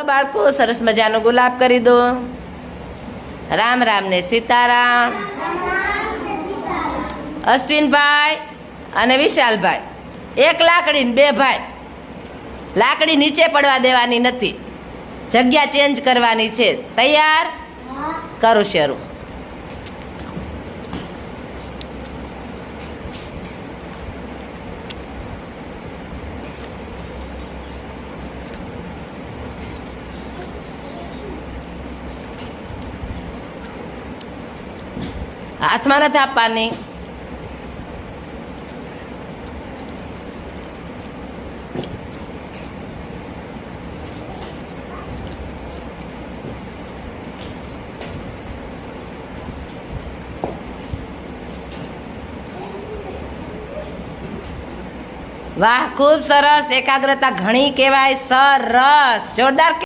બાળકો સરસ મજાનો ગુલાબ કરી દો. રામ રામ ને સીતારામ. અશ્વિનભાઈ અને વિશાલભાઈ, એક લાકડી ને બે ભાઈ. લાકડી નીચે પડવા દેવાની નથી, જગ્યા ચેન્જ કરવાની છે. તૈયાર? કરો શરૂ. હાથમાં નથી આપવાની. વાહ, ખૂબ સરસ. એકાગ્રતા ઘણી કહેવાય. સરસ, જોરદાર.